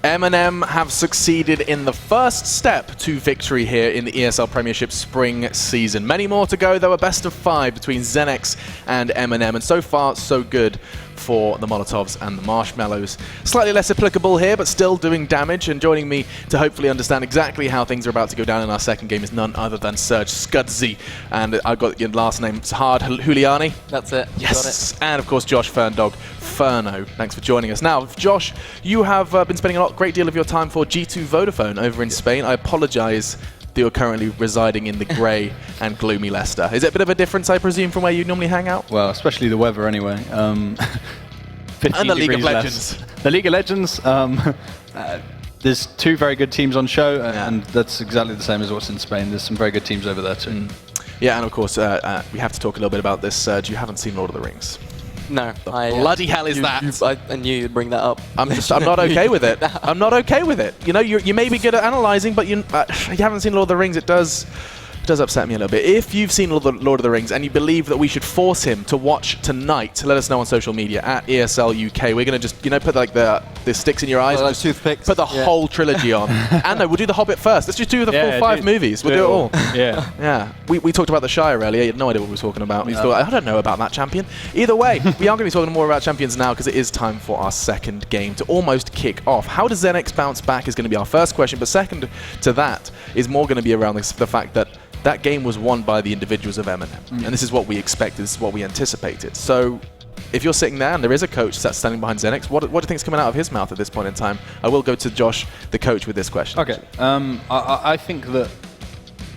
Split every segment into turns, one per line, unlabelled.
MnM have succeeded in the first step to victory here in the ESL Premiership spring season. Many more to go, though. A best of 5 between Xenex and MnM, and so far so good for the Molotovs and the Marshmallows. Slightly less applicable here, but still doing damage, and joining me to hopefully understand exactly how things are about to go down in our second game is none other than Serge Scudzy. And I've got your last name, Sahad Juliani.
That's it.
Yes, got it. And of course Josh Ferndog Furno. Thanks for joining us. Now, Josh, you have been spending a great deal of your time for G2 Vodafone over in Spain. I apologise that you're currently residing in the grey and gloomy Leicester. Is it a bit of a difference, I presume, from where you normally hang out?
Well, especially the weather anyway. 15
and the League of
Legends.
Legends.
The League of Legends, there's 2 very good teams on show, and that's exactly the same as what's in Spain. There's some very good teams over there too.
Yeah, and of course, we have to talk a little bit about this, Serge. You haven't seen Lord of the Rings.
No.
Bloody hell is that?
I knew you'd bring that up.
I'm not okay with it. I'm not okay with it. You know, you may be good at analysing, but you haven't seen Lord of the Rings. It does upset me a little bit. If you've seen Lord of the Rings and you believe that we should force him to watch tonight, let us know on social media at ESL UK. We're going to just, put like the sticks in your eyes.
Like toothpicks.
Put the whole trilogy on. And no, we'll do The Hobbit first. Let's just do the full 5 movies. We'll do it all.
Yeah.
Yeah. We talked about the Shire earlier. You had no idea what we were talking about. You thought, I don't know about that champion. Either way, we are going to be talking more about champions now because it is time for our second game to almost kick off. How does Xenex bounce back is going to be our first question. But second to that is more going to be around the fact that game was won by the individuals of MnM. And this is what we expected, this is what we anticipated. So if you're sitting there and there is a coach that's standing behind Xenex, what do you think is coming out of his mouth at this point in time? I will go to Josh, the coach, with this question.
Okay, I think that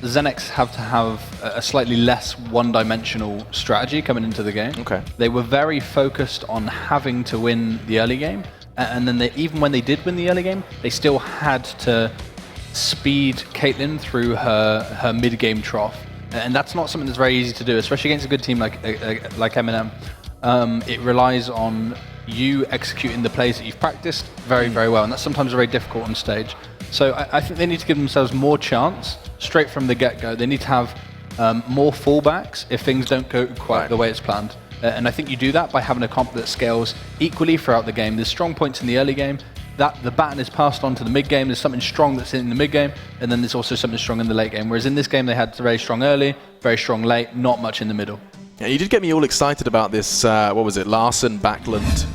Xenex have to have a slightly less one-dimensional strategy coming into the game.
Okay.
They were very focused on having to win the early game, and then even when they did win the early game, they still had to speed Caitlyn through her mid-game trough, and that's not something that's very easy to do, especially against a good team like MnM. It relies on you executing the plays that you've practiced very, very well, and that's sometimes very difficult on stage. So I think they need to give themselves more chance straight from the get-go. They need to have more fallbacks if things don't go quite the way it's planned. And I think you do that by having a comp that scales equally throughout the game. There's strong points in the early game, that the baton is passed on to the mid game. There's something strong that's in the mid game, and then there's also something strong in the late game. Whereas in this game, they had very strong early, very strong late, not much in the middle.
Yeah, you did get me all excited about this, what was it, Larson, Backland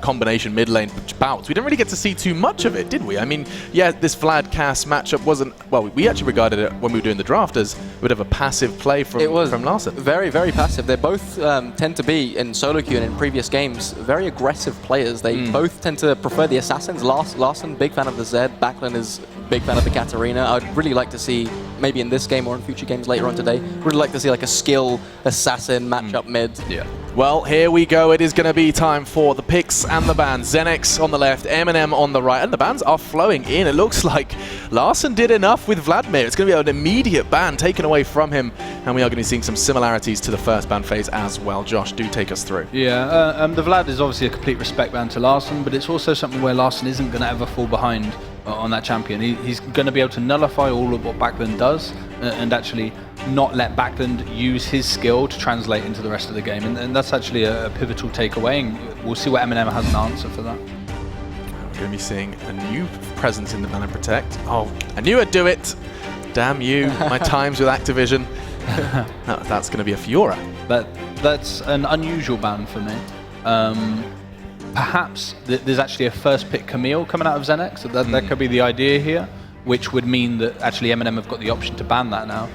combination mid lane bouts. We didn't really get to see too much of it, did we? I mean, yeah, this Vlad Cass matchup wasn't, well, we actually regarded it when we were doing the draft as a bit of a passive play from Larson.
Very, very passive. They both tend to be, in solo queue and in previous games, very aggressive players. They both tend to prefer the assassins. Larson, big fan of the Zed. Backland is big fan of the Katarina. I'd really like to see, maybe in this game or in future games later on today, really like to see like a skill assassin matchup mid.
Yeah. Well, here we go. It is going to be time for the picks and the bans. Xenex on the left, MnM on the right, and the bans are flowing in. It looks like Larson did enough with Vladimir. It's going to be an immediate ban taken away from him, and we are going to be seeing some similarities to the first ban phase as well. Josh, do take us through.
Yeah, the Vlad is obviously a complete respect ban to Larson, but it's also something where Larson isn't going to ever fall behind on that champion. He's going to be able to nullify all of what Backland does and actually not let Backland use his skill to translate into the rest of the game. And that's actually a pivotal takeaway, and we'll see what MnM has an answer for that.
We're going to be seeing a new presence in the ban and protect. Oh, I knew I'd do it. Damn you, my times with Activision. No, that's going to be a Fiora.
That's an unusual ban for me. Perhaps there's actually a first pick Camille coming out of Xenex, so that could be the idea here, which would mean that actually MnM have got the option to ban that now,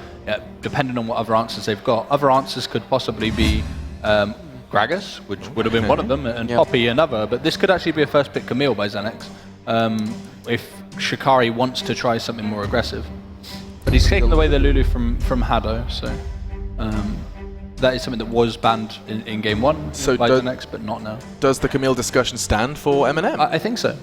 depending on what other answers they've got. Other answers could possibly be Gragas, which would have been one of them, and Poppy another, but this could actually be a first pick Camille by Xenex, if Shikari wants to try something more aggressive. But he's taken away the Lulu from Hado, so that is something that was banned in game 1 by Xenex, but not now.
Does the Camille discussion stand for MnM?
I think so.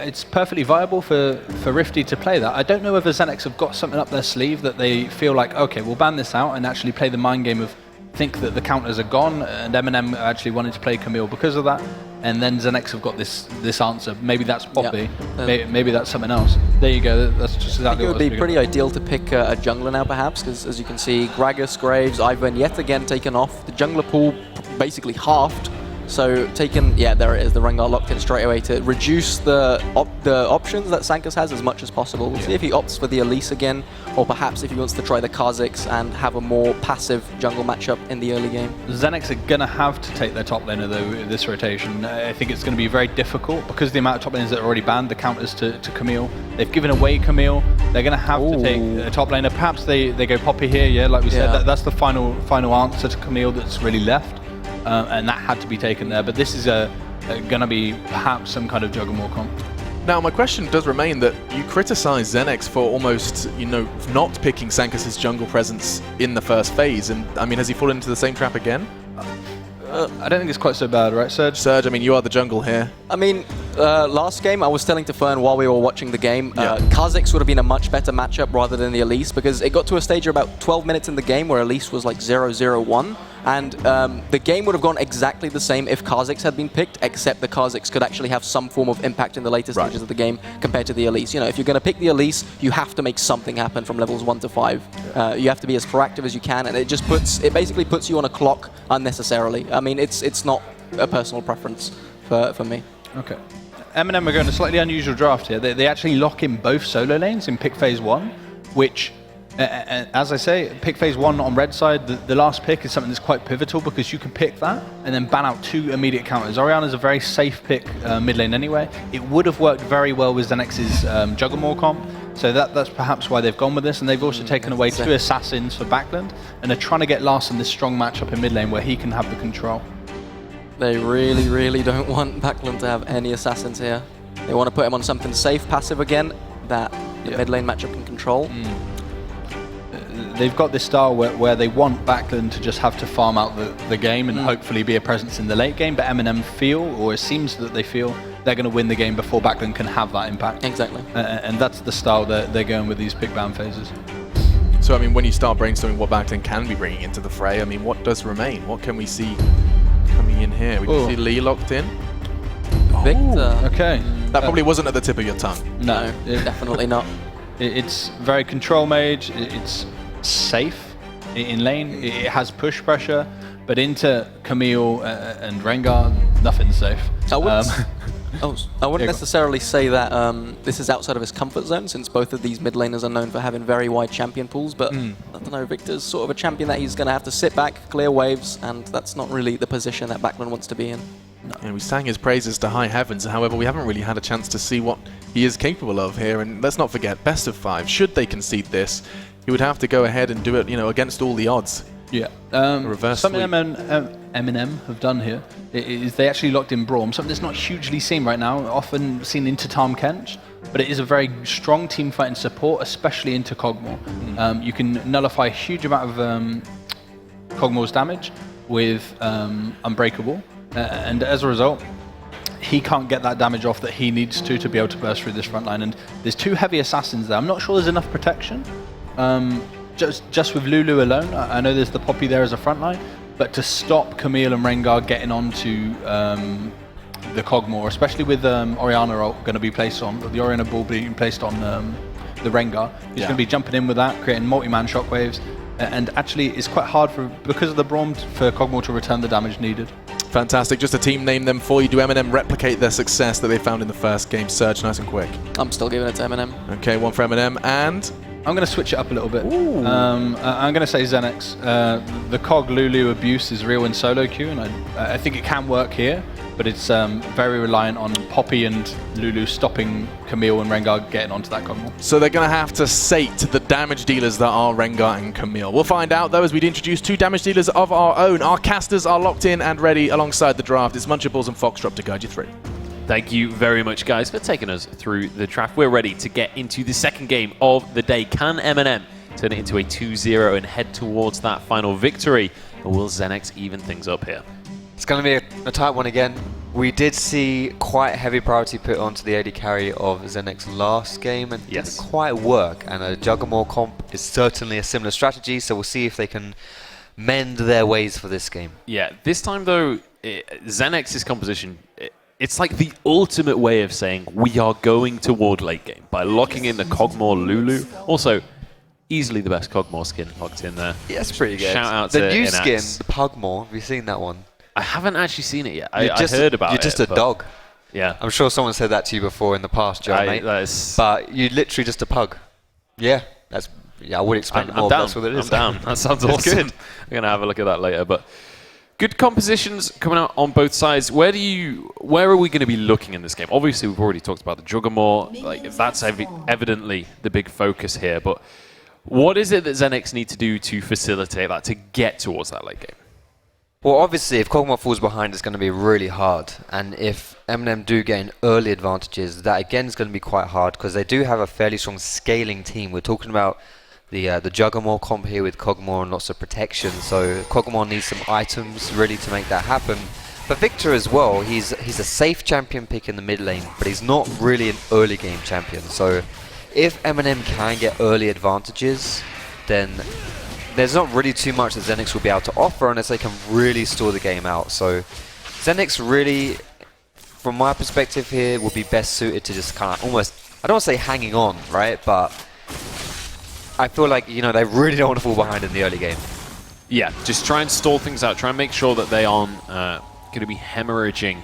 It's perfectly viable for Rifty to play that. I don't know whether Xenex have got something up their sleeve that they feel like, okay, we'll ban this out and actually play the mind game of think that the counters are gone, and MnM actually wanted to play Camille because of that, and then Xenex have got this answer. Maybe that's Poppy, maybe that's something else. There you go, that's just exactly what I think.
It would be pretty ideal to pick a jungler now perhaps, because as you can see, Gragas, Graves, Ivan yet again taken off. The jungler pool basically halved So taking, yeah, there it is, the Rengar locked in straight away to reduce the options that Sankas has as much as possible. We'll see if he opts for the Elise again, or perhaps if he wants to try the Kha'Zix and have a more passive jungle matchup in the early game.
Xenex are going to have to take their top laner though this rotation. I think it's going to be very difficult because the amount of top laners that are already banned, the counters to Camille. They've given away Camille. They're going to have to take a top laner. Perhaps they go Poppy here, yeah, like we said. That's the final answer to Camille that's really left. And that had to be taken there, but this is going to be perhaps some kind of Juggernaut comp.
Now, my question does remain that you criticize Xenex for almost, not picking Sankas' jungle presence in the first phase, and I mean, has he fallen into the same trap again?
I don't think it's quite so bad, right, Serge?
Serge, I mean, you are the jungle here.
I mean, last game I was telling to Fern while we were watching the game, Kha'Zix would have been a much better matchup rather than the Elise, because it got to a stage of about 12 minutes in the game where Elise was like 0-0-1, and the game would have gone exactly the same if Kha'Zix had been picked, except the Kha'Zix could actually have some form of impact in the later stages of the game compared to the Elise. If you're going to pick the Elise, you have to make something happen from levels 1 to 5. You have to be as proactive as you can, and it basically puts you on a clock unnecessarily. I mean, it's not a personal preference for me.
Okay. MnM are going a slightly unusual draft here. They actually lock in both solo lanes in pick phase 1, which, as I say, pick phase 1 on red side, the last pick is something that's quite pivotal because you can pick that and then ban out 2 immediate counters. Orianna's a very safe pick mid lane anyway. It would have worked very well with Xenex's Juggernaut comp, so that's perhaps why they've gone with this, and they've also taken away 2 assassins for backland, and they're trying to get Larson this strong matchup in mid lane where he can have the control.
They really, really don't want backland to have any assassins here. They want to put him on something safe, passive again, that the mid lane matchup can control.
They've got this style where they want backland to just have to farm out the game and hopefully be a presence in the late game, but MnM feel, or it seems that they feel, they're going to win the game before backland can have that impact.
Exactly.
And that's the style that they're going with these pick ban phases.
So, I mean, when you start brainstorming what backland can be bringing into the fray, I mean, what does remain? What can we see coming in here? We can see Lee locked in.
Victor.
Okay.
That probably wasn't at the tip of your tongue.
No, definitely not.
It's very control mage. It's safe in lane. It has push pressure, but into Camille and Rengar, nothing's safe.
I wouldn't necessarily say that this is outside of his comfort zone, since both of these mid laners are known for having very wide champion pools, but I don't know, Victor's sort of a champion that he's going to have to sit back, clear waves, and that's not really the position that backline wants to be in.
No. And we sang his praises to high heavens, however we haven't really had a chance to see what he is capable of here, and let's not forget, best of 5, should they concede this, he would have to go ahead and do it, against all the odds.
Yeah.
Reverse
something MnM have done here is they actually locked in Braum, something that's not hugely seen right now, often seen into Tahm Kench, but it is a very strong team fighting support, especially into Kog'Maw. You can nullify a huge amount of Kog'Maw's damage with Unbreakable, and as a result, he can't get that damage off that he needs to be able to burst through this front line, and there's 2 heavy assassins there. I'm not sure there's enough protection. Just with Lulu alone, I know there's the Poppy there as a front line, but to stop Camille and Rengar getting onto the Kog'Maw, especially with Orianna going to be placed on, the Orianna ball being placed on the Rengar, he's going to be jumping in with that, creating multi-man shockwaves, and actually it's quite hard because of the Braum for Kog'Maw to return the damage needed.
Fantastic. Just a team name them for you. Do MnM replicate their success that they found in the first game? Serge, nice and quick.
I'm still giving it to MnM.
Okay, 1 for MnM, and
I'm going to switch it up a little bit. I'm going to say Xenex. The Cog Lulu abuse is real in solo queue, and I think it can work here, but it's very reliant on Poppy and Lulu stopping Camille and Rengar getting onto that Kog'Maw.
So they're going to have to sate the damage dealers that are Rengar and Camille. We'll find out, though, as we'd introduce 2 damage dealers of our own. Our casters are locked in and ready alongside the draft. It's Munchables and Foxdrop to guide you through.
Thank you very much, guys, for taking us through the draft. We're ready to get into the second game of the day. Can MnM turn it into a 2-0 and head towards that final victory? Or will Xenex even things up here?
It's going to be a tight one again. We did see quite heavy priority put onto the AD carry of Xenex last game, and didn't quite work. And a Juggernaut comp is certainly a similar strategy, so we'll see if they can mend their ways for this game.
Yeah, this time, though, Xenex's composition... It's like the ultimate way of saying we are going toward late game by locking in the Kog'Maw Lulu. Also, easily the best Kog'Maw skin locked in there.
Yeah, it's pretty good.
Shout out
the
to
new
Inax.
skin, the Pugmaw. Have you seen that one?
I haven't actually seen it yet. I
just,
heard about it.
You're just a dog.
Yeah.
I'm sure someone said that to you before in the past, Joe, mate. But you're literally just a pug. Yeah, I would explain it more, but that's what it is.
I'm down. That sounds awesome. Good. I'm going to have a look at that later. But good compositions coming out on both sides. Where are we going to be looking in this game? Obviously, we've already talked about the Juggernaut. Like, that's evidently the big focus here. But what is it that Xenex need to do to facilitate that, to get towards that late game?
Well, obviously, if Kog'Maw falls behind, it's going to be really hard. And if MnM do gain early advantages, that again is going to be quite hard because they do have a fairly strong scaling team. We're talking about the Juggernaut comp here with Kog'Maw and lots of protection. So Kog'Maw needs some items really to make that happen. But Victor as well, he's a safe champion pick in the mid lane, but he's not really an early game champion. So if MnM can get early advantages, then there's not really too much that Xenex will be able to offer unless they can really stall the game out. So Xenex really, from my perspective here, will be best suited to just kind of almost, I don't want to say hanging on, right? But I feel like, they really don't want to fall behind in the early game.
Yeah, just try and stall things out. Try and make sure that they aren't going to be hemorrhaging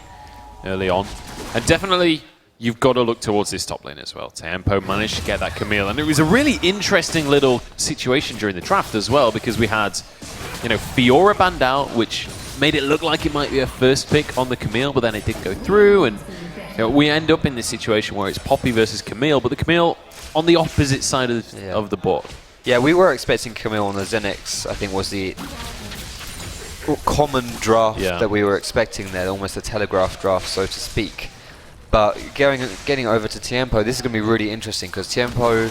early on. And definitely, you've got to look towards this top lane as well. Tempo managed to get that Camille, and it was a really interesting little situation during the draft as well, because we had, Fiora banned out, which made it look like it might be a first pick on the Camille, but then it didn't go through, and we end up in this situation where it's Poppy versus Camille, but the Camille on the opposite side of the board.
Yeah, we were expecting Camille on the Xenex, I think was the common draft that we were expecting there, almost a telegraph draft, so to speak. But getting over to Tiempo, this is going to be really interesting because Tiempo,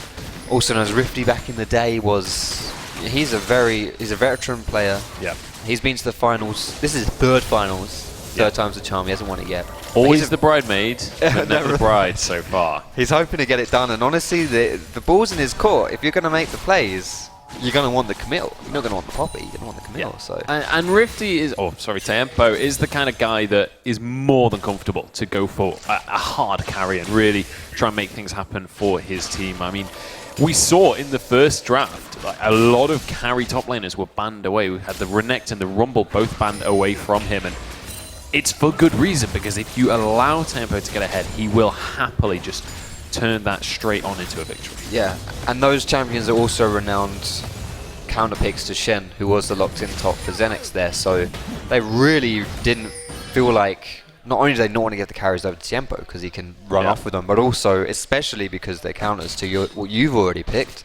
also known as Rifty back in the day, he's a veteran player.
Yeah.
He's been to the finals. This is his third finals. Third time's the charm. He hasn't won it yet.
Always the bridemaid, but never the bride so far.
He's hoping to get it done, and honestly, the ball's in his court. If you're going to make the plays, you're going to want the Camille. You're not going to want the Poppy. You're going to want the Camille.
Yeah.
So.
And Rifty is, Tempo is the kind of guy that is more than comfortable to go for a hard carry and really try and make things happen for his team. I mean, we saw in the first draft, a lot of carry top laners were banned away. We had the Renekton and the Rumble both banned away from him, and it's for good reason, because if you allow Tempo to get ahead, he will happily just turn that straight on into a victory.
Yeah, and those champions are also renowned counter picks to Shen, who was the locked-in top for Xenex there, so they really didn't feel like, not only do they not want to get the carries over to Tiempo because he can run off with them, but also, especially because they're counters to what you've already picked.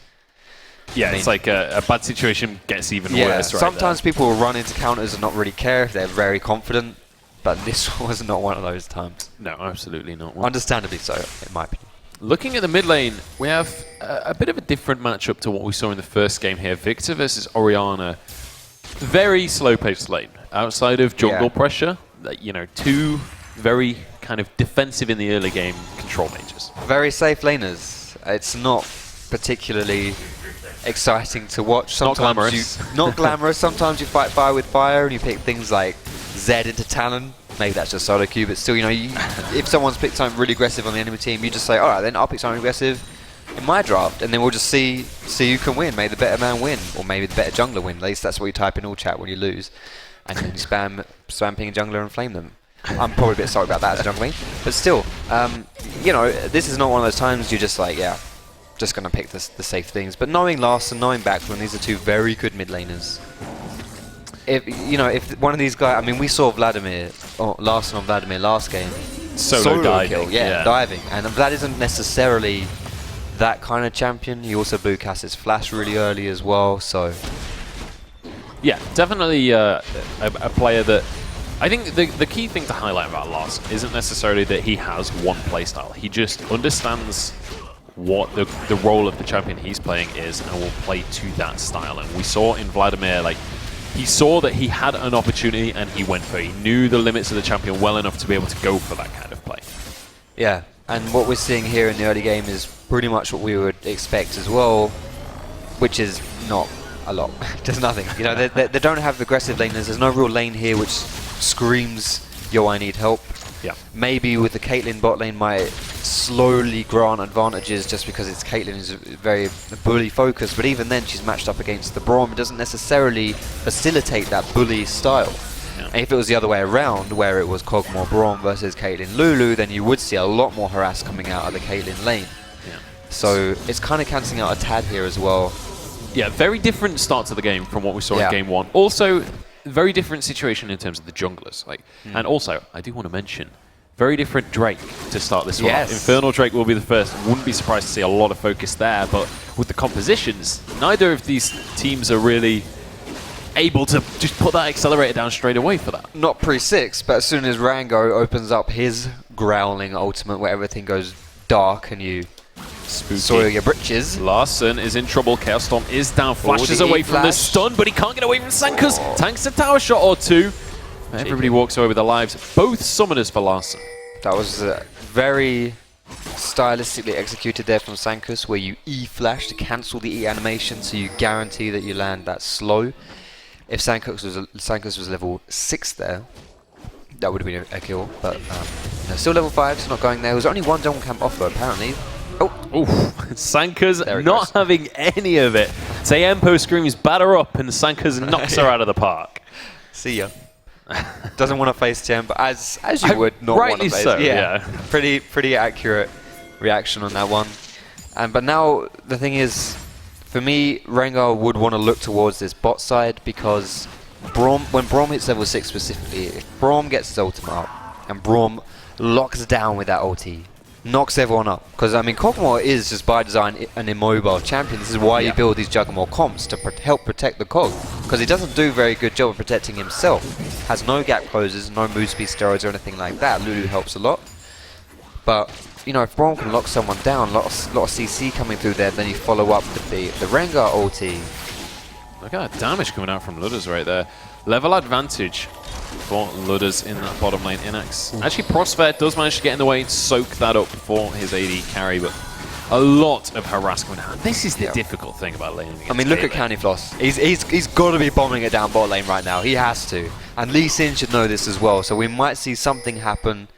Yeah, it's like a bad situation gets even worse right
sometimes people will run into counters and not really care if they're very confident, but this was not one of those times.
No, absolutely not.
Understandably so, in my opinion.
Looking at the mid lane, we have a bit of a different matchup to what we saw in the first game here. Victor versus Orianna. Very slow-paced lane. Outside of jungle pressure, two very kind of defensive in the early game control mages.
Very safe laners. It's not particularly exciting to watch. Sometimes
not glamorous.
Not glamorous. Sometimes you fight fire with fire and you pick things like Zed into Talon. Maybe that's just solo queue, but still, if someone's picked something really aggressive on the enemy team, you just say, all right, then I'll pick something aggressive in my draft, and then we'll just see who can win. Maybe the better man win, or maybe the better jungler win. At least that's what you type in all chat when you lose, and then you spam ping a jungler and flame them. I'm probably a bit sorry about that as a jungler, but still, this is not one of those times you're just like, just gonna pick the safe things. But knowing Larson, knowing Backlund, these are two very good mid laners. If one of these guys, I mean, we saw Larson on Vladimir last game.
Solo diving.
Kill, diving. And Vlad isn't necessarily that kind of champion. He also blew Cass's flash really early as well, so.
Yeah, definitely a player that, I think the key thing to highlight about Larson isn't necessarily that he has one playstyle. He just understands what the role of the champion he's playing is and will play to that style. And we saw in Vladimir, he saw that he had an opportunity and he went for it. He knew the limits of the champion well enough to be able to go for that kind of play.
Yeah, and what we're seeing here in the early game is pretty much what we would expect as well, which is not a lot. Just nothing. They don't have aggressive laners. There's no real lane here which screams, yo, I need help.
Yeah.
Maybe with the Caitlyn bot lane might slowly grant advantages just because Caitlyn is very bully focused, but even then she's matched up against the Braum. It doesn't necessarily facilitate that bully style. And if it was the other way around, where it was Kog'Maw Braum versus Caitlyn Lulu, then you would see a lot more harass coming out of the Caitlyn lane. So it's kind of cancelling out a tad here as well.
Yeah, very different start to the game from what we saw in Game 1. Also, very different situation in terms of the junglers. And also, I do want to mention, very different Drake to start this one. Infernal Drake will be the first. Wouldn't be surprised to see a lot of focus there, but with the compositions, neither of these teams are really able to just put that accelerator down straight away for that.
Not pre-6, but as soon as Rango opens up his growling ultimate where everything goes dark and you soil your britches.
Larson is in trouble. Chaos Storm is down. Flashes away from the stun, but he can't get away from Sankus. Tanks a tower shot or two. Everybody walks away with their lives. Both summoners for Larson.
That was very stylistically executed there from Sankus, where you E-flash to cancel the E animation, so you guarantee that you land that slow. If Sankus was level 6 there, that would have been a kill, but still level 5, so not going there. There was only one jungle camp offer, apparently.
Sanka's not having any of it. Sayempo screams batter up, and Sanka's knocks her out of the park.
See ya. Doesn't want to face Gem, but as you would not want to face.
So, yeah.
Pretty accurate reaction on that one. But now the thing is, for me, Rengar would want to look towards this bot side, because when Braum hits level 6 specifically, if Braum gets his ultimate up and Braum locks down with that ulti, knocks everyone up. Because, I mean, Kog'Maw is just by design an immobile champion. This is why you build these Juggernaut comps, to help protect the Kog. Because he doesn't do a very good job of protecting himself. Has no gap closes, no move speed steroids or anything like that. Lulu helps a lot. But, you know, if Braum can lock someone down, lot of CC coming through there, then you follow up with the Rengar ulti.
Look at that damage coming out from Ludders right there. Level advantage for Ludders in that bottom lane. Xenex. Actually, Prosper does manage to get in the way and soak that up for his AD carry, but a lot of harass coming down. This is the difficult thing about laning against
I mean, look at Candyfloss. He's got to be bombing it down bot lane right now. He has to. And Lee Sin should know this as well. So we might see something happen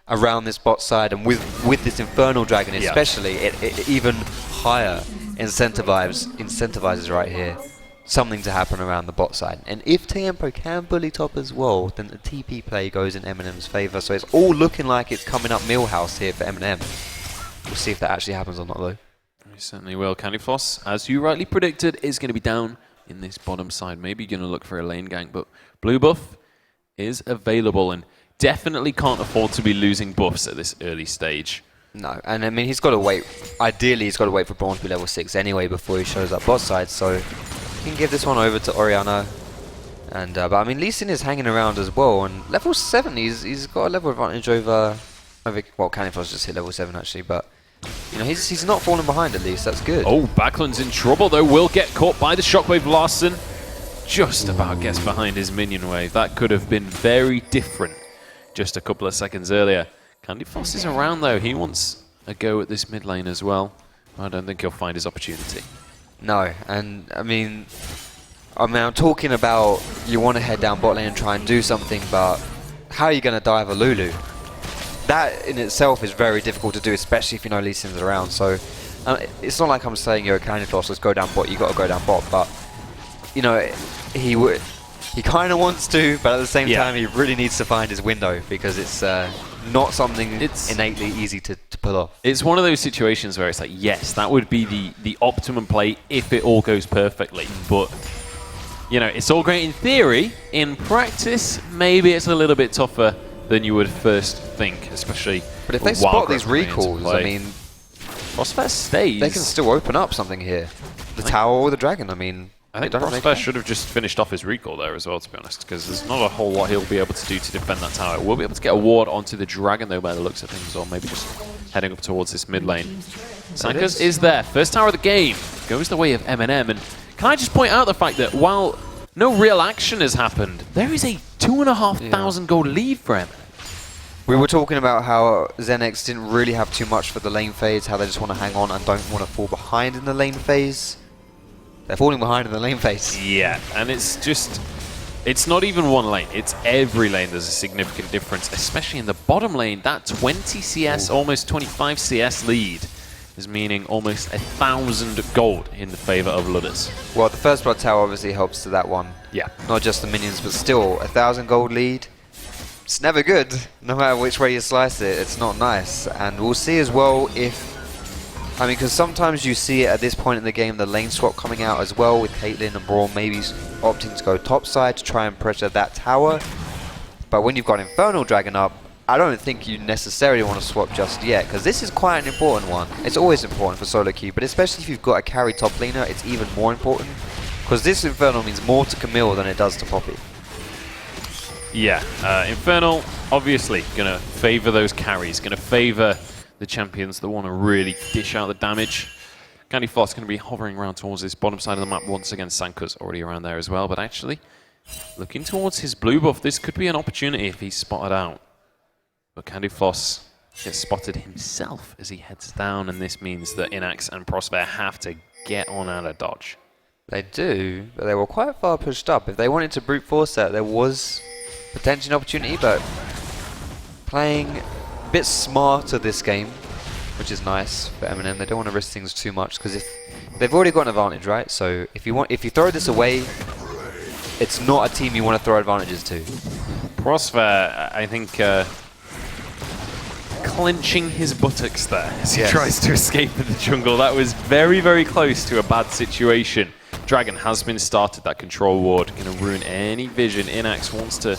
around this bot side, and with this Infernal Dragon especially, it even higher incentivizes right here something to happen around the bot side. And if Tempo can bully top as well, then the TP play goes in MnM's favour. So it's all looking like it's coming up Millhouse here for MnM. We'll see if that actually happens or not, though.
We certainly will. Candyfloss, as you rightly predicted, is going to be down in this bottom side. Maybe going to look for a lane gank, but blue buff is available and definitely can't afford to be losing buffs at this early stage.
No, and I mean, he's got to wait. Ideally, he's got to wait for Braum to be level 6 anyway before he shows up bot side. So he can give this one over to Orianna. And but I mean, Lee Sin is hanging around as well. And level 7, he's got a level advantage over well, Candyfloss just hit level 7 actually, but you know, he's not falling behind at least. That's good.
Oh, Backlund's in trouble though. Will get caught by the Shockwave. Larson just about gets behind his minion wave. That could have been very different just a couple of seconds earlier. Candyfloss is around though. He wants a go at this mid lane as well. I don't think he'll find his opportunity.
No, and I mean, I'm talking about you want to head down bot lane and try and do something, but how are you going to dive a Lulu? That in itself is very difficult to do, especially if you know Lee Sin's around. So it's not like I'm saying you're a Candyfloss, let's go down bot, you got to go down bot, but you know, he kind of wants to, but at the same time he really needs to find his window, because it's not something innately easy to pull off. It's
one of those situations where it's like, yes, that would be the optimum play if it all goes perfectly, but you know, it's all great in theory. In practice, maybe it's a little bit tougher than you would first think, especially.
But if they spot these recalls, I mean,
Prospect stays.
They can still open up something here. The tower or the dragon. I mean,
I think Prospect should have just finished off his recall there as well, to be honest, because there's not a whole lot he'll be able to do to defend that tower. We'll be able to get a ward onto the dragon though, by the looks of things, or maybe just heading up towards this mid lane. Sankas is there. First tower of the game goes the way of MnM, and can I just point out the fact that while no real action has happened, there is a 2,500 gold lead for MnM.
We were talking about how Xenex didn't really have too much for the lane phase, how they just want to hang on and don't want to fall behind in the lane phase. They're falling behind in the lane phase.
Yeah, and it's just, it's not even one lane, it's every lane there's a significant difference, especially in the bottom lane. That 20 CS, almost 25 CS lead is meaning almost 1,000 gold in the favor of Ludders.
Well, the first blood tower obviously helps to that one.
Yeah.
Not just the minions, but still, 1,000 gold lead. It's never good, no matter which way you slice it. It's not nice. And we'll see as well if... I mean, because sometimes you see it at this point in the game, the lane swap coming out as well, with Caitlyn and Brawl maybe opting to go topside to try and pressure that tower. But when you've got Infernal Dragon up, I don't think you necessarily want to swap just yet, because this is quite an important one. It's always important for solo queue, but especially if you've got a carry top laner, it's even more important, because this Infernal means more to Camille than it does to Poppy.
Yeah, Infernal obviously going to favor those carries, going to favor the champions that want to really dish out the damage. Candy Floss going to be hovering around towards this bottom side of the map once again. Sanka's already around there as well, but actually looking towards his blue buff, this could be an opportunity if he's spotted out. But Candy Floss gets spotted himself as he heads down, and this means that Xenex and Prosper have to get on out of dodge.
They do, but they were quite far pushed up. If they wanted to brute force that, there was potentially an opportunity, but playing a bit smarter this game, which is nice for MnM. They don't want to risk things too much, because if they've already got an advantage, right? So if you throw this away, it's not a team you want to throw advantages to.
Prosper, I think, clenching his buttocks there as he tries to escape in the jungle. That was very, very close to a bad situation. Dragon has been started, that control ward, going to ruin any vision. Xenex wants to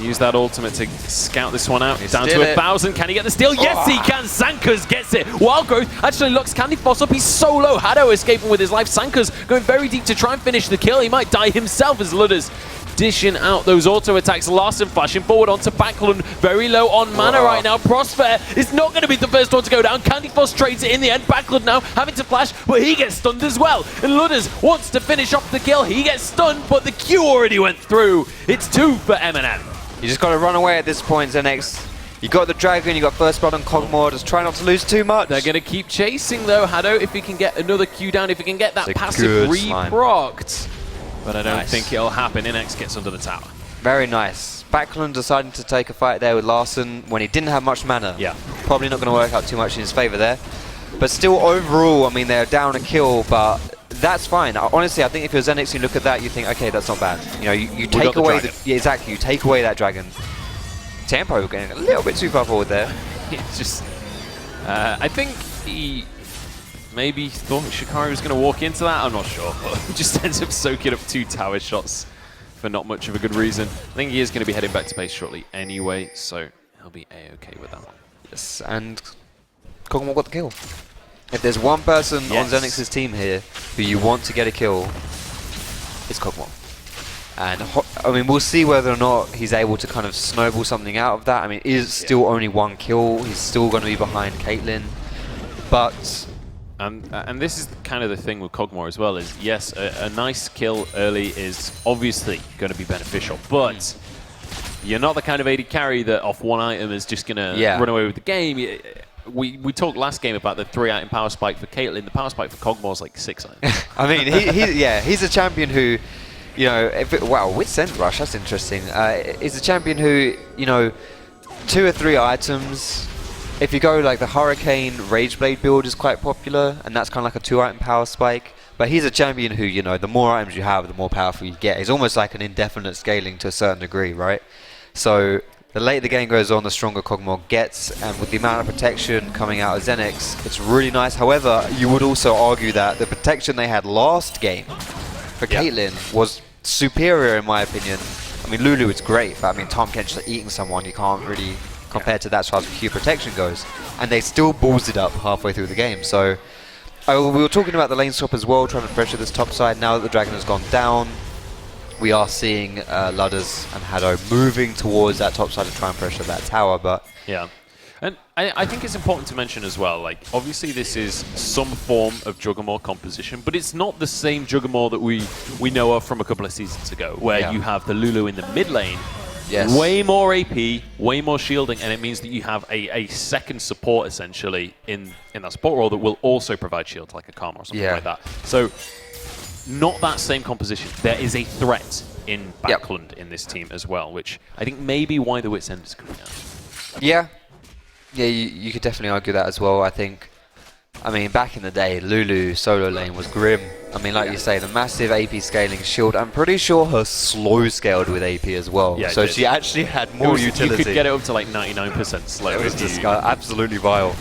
use that ultimate to scout this one out. Down to 1,000. Can he get the steal? Yes, he can. Sankers gets it. Wild Growth actually locks Candy Floss up. He's so low. Hado escaping with his life. Sankers going very deep to try and finish the kill. He might die himself as Ludders dishing out those auto attacks. Larson flashing forward onto Backlund. Very low on mana right now. Prosper is not going to be the first one to go down. Candy Floss trades it in the end. Backlund now having to flash, but he gets stunned as well. And Ludders wants to finish off the kill. He gets stunned, but the Q already went through. It's 2 for MnM.
You just got to run away at this point, Xenex. You got the Dragon, you got first blood on Cogmore. Just try not to lose too much.
They're going to keep chasing though. Hado, if he can get another Q down, if he can get that passive re-procced. But I don't think it'll happen. Xenex gets under the tower.
Very nice. Backlund deciding to take a fight there with Larson when he didn't have much mana.
Yeah.
Probably not going to work out too much in his favor there. But still, overall, I mean, they're down a kill, but that's fine. Honestly, I think if you're Xenex, you look at that, you think, okay, that's not bad. You know, you take away exactly, you take away that Dragon. Tempo getting a little bit too far forward there.
It's just, I think he maybe thought Shikari was going to walk into that. I'm not sure, but just ends up soaking up 2 tower shots for not much of a good reason. I think he is going to be heading back to base shortly anyway, so he'll be a-okay with that one.
Yes, and Cogmore got the kill. If there's one person on Xenex's team here who you want to get a kill, it's Cogmore. And I mean, we'll see whether or not he's able to kind of snowball something out of that. I mean, it is still only 1 kill. He's still going to be behind Caitlyn, but
and this is kind of the thing with Cogmore as well, is yes, a nice kill early is obviously going to be beneficial, but you're not the kind of AD carry that off 1 item is just going to run away with the game. We talked last game about the 3-item power spike for Caitlyn. The power spike for Cogmore is like 6 items.
I mean, he's a champion who, you know, wow, with Scent Rush, that's interesting. He's a champion who, you know, 2 or 3 items. If you go like the Hurricane Rageblade build is quite popular, and that's kind of like a 2-item power spike. But he's a champion who, you know, the more items you have, the more powerful you get. He's almost like an indefinite scaling to a certain degree, right? So the later the game goes on, the stronger Cogmore gets, and with the amount of protection coming out of Xenex, it's really nice. However, you would also argue that the protection they had last game for Caitlyn was superior in my opinion. I mean, Lulu is great, but I mean, Tahm Kench just eating someone, you can't really compare to that as far as Q protection goes. And they still balls it up halfway through the game. So we were talking about the lane swap as well, trying to pressure this top side. Now that the Dragon has gone down, we are seeing Ludders and Hado moving towards that top side to try and pressure that tower. But
yeah. And I think it's important to mention as well, like, obviously this is some form of Juggernaut composition, but it's not the same Juggernaut that we know of from a couple of seasons ago, where you have the Lulu in the mid lane, way more AP, way more shielding, and it means that you have a second support, essentially, in that support role that will also provide shields, like a Karma or something like that. So, not that same composition. There is a threat in Backlund in this team as well, which I think may be why the Wits End is coming out.
Yeah, you could definitely argue that as well. I think I mean, back in the day, Lulu solo lane was grim. I mean, like you say, the massive AP scaling shield. I'm pretty sure her slow scaled with AP as well.
Yeah,
so she actually had more utility.
You could get it up to like 99% slow.
It was just absolutely vile.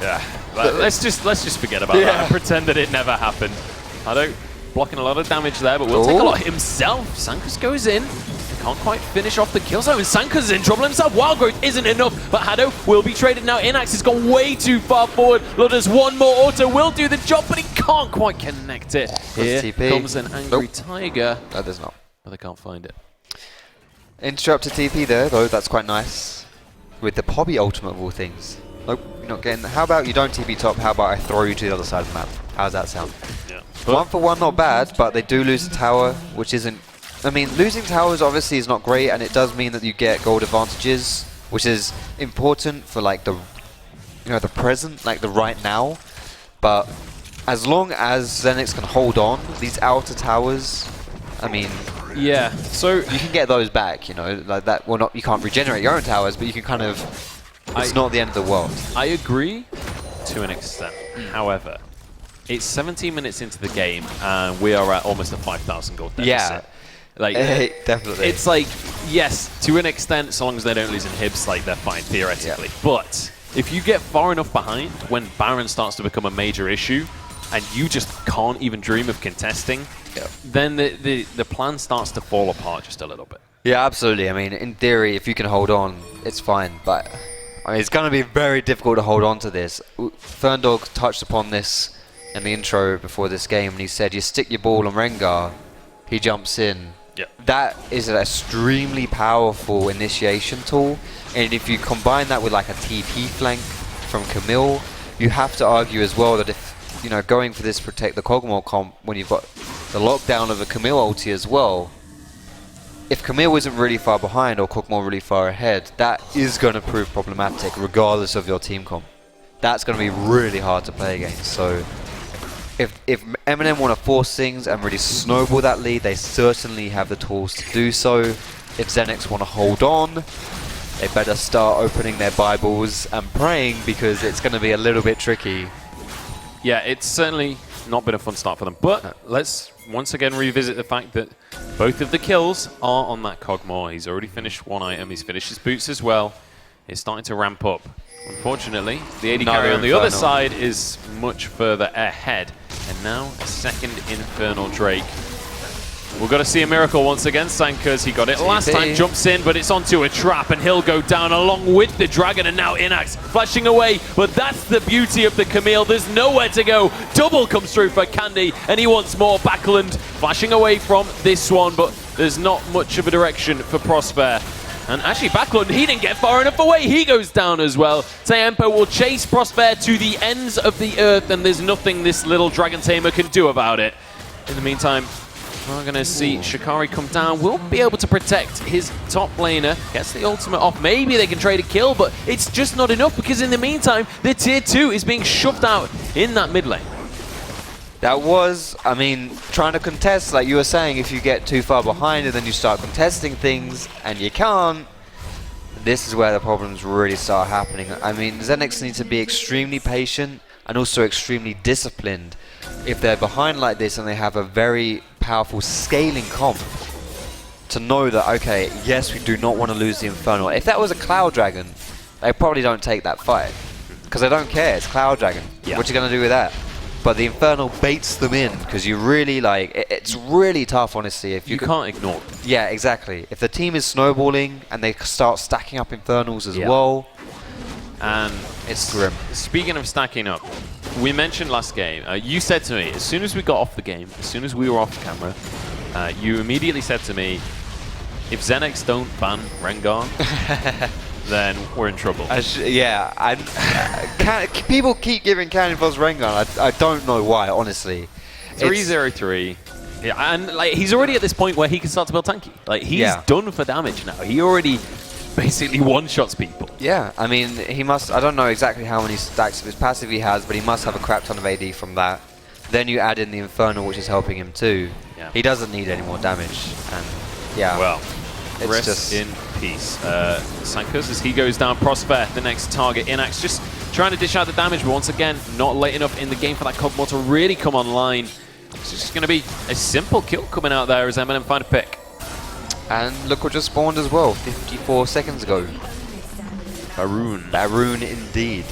Yeah. Let's just forget about that and pretend that it never happened. Hado blocking a lot of damage there, but will take a lot himself. Sankas goes in. Can't quite finish off the kill zone. Sankas is in trouble himself. Wild Growth isn't enough, but Hado will be traded now. Inax has gone way too far forward. Ludus one more auto will do the job, but he can't quite connect it. Here
TP.
comes an angry Tiger.
No, there's not.
But they can't find it.
Interrupted TP there, though. That's quite nice. With the Pobby ultimate of all things. Nope, you're not getting. How about you don't TP top? How about I throw you to the other side of the map? How's that sound?
Yeah.
1-for-1, not bad, but they do lose the tower, which isn't. I mean, losing towers obviously is not great, and it does mean that you get gold advantages, which is important for like the, the present, like the right now. But as long as Xenex can hold on, these outer towers, I mean,
yeah. So
you can get those back, like that. Well, not you can't regenerate your own towers, but you can kind of. It's not the end of the world.
I agree to an extent. However, it's 17 minutes into the game, and we are at almost a 5,000 gold deficit.
Yeah.
Like,
definitely.
It's like, yes, to an extent, so long as they don't lose inhibs, like, they're fine, theoretically. Yeah. But if you get far enough behind, when Baron starts to become a major issue, and you just can't even dream of contesting, then the plan starts to fall apart just a little bit.
Yeah, absolutely. I mean, in theory, if you can hold on, it's fine. But I mean, it's going to be very difficult to hold on to this. Ferndog touched upon this in the intro before this game, and he said, you stick your ball on Rengar, he jumps in. That is an extremely powerful initiation tool, and if you combine that with like a TP flank from Camille, you have to argue as well that if, going for this protect the Kog'Maw comp when you've got the lockdown of a Camille ulti as well, if Camille isn't really far behind or Kog'Maw really far ahead, that is going to prove problematic regardless of your team comp. That's going to be really hard to play against, so if MnM want to force things and really snowball that lead, they certainly have the tools to do so. If Xenex want to hold on, they better start opening their Bibles and praying, because it's going to be a little bit tricky.
Yeah, it's certainly not been a fun start for them. But let's once again revisit the fact that both of the kills are on that Kog'Maw. He's already finished one item. He's finished his boots as well. It's starting to ramp up. Unfortunately, the AD carry on the other side is much further ahead. And now a second Infernal Drake. We've got to see a miracle once again. Sankas, he got it last time, jumps in, but it's onto a trap, and he'll go down along with the dragon, and now Inax flashing away. But that's the beauty of the Camille. There's nowhere to go. Double comes through for Candy, and he wants more. Backland flashing away from this one, but there's not much of a direction for Prosper. And actually, Backlund, he didn't get far enough away. He goes down as well. Tempo will chase Prosper to the ends of the earth, and there's nothing this little Dragon Tamer can do about it. In the meantime, we're going to see Shikari come down. Will be able to protect his top laner. Gets the ultimate off. Maybe they can trade a kill, but it's just not enough, because in the meantime, the tier 2 is being shoved out in that mid lane.
That was, I mean, trying to contest, like you were saying, if you get too far behind and then you start contesting things and you can't, this is where the problems really start happening. I mean, Xenex needs to be extremely patient and also extremely disciplined. If they're behind like this and they have a very powerful scaling comp, to know that, okay, yes, we do not want to lose the Infernal. If that was a Cloud Dragon, they probably don't take that fight, because they don't care, it's Cloud Dragon. Yeah. What you going to do with that? But the Infernal baits them in, because you really it's really tough, honestly. If you
can't ignore them.
Yeah, exactly. If the team is snowballing and they start stacking up Infernals as well,
and
it's grim.
Speaking of stacking up, we mentioned last game, you said to me, as soon as we got off the game, as soon as we were off camera, you immediately said to me, if Xenex don't ban Rengar, then we're in trouble.
People keep giving Cannonball's Rengar. I don't know why, honestly.
3-0-3. Yeah, and like he's already at this point where he can start to build tanky. Like he's done for damage now. He already basically one-shots people.
Yeah, I mean, he must. I don't know exactly how many stacks of his passive he has, but he must have a crap ton of AD from that. Then you add in the Infernal, which is helping him too. Yeah. He doesn't need any more damage, and
well. Rest in peace. Sankas, as he goes down, Prosper, the next target. Inax just trying to dish out the damage, but once again, not late enough in the game for that Kog'Maw to really come online. It's just going to be a simple kill coming out there as MnM find a pick.
And look what just spawned as well, 54 seconds ago. Baroon indeed.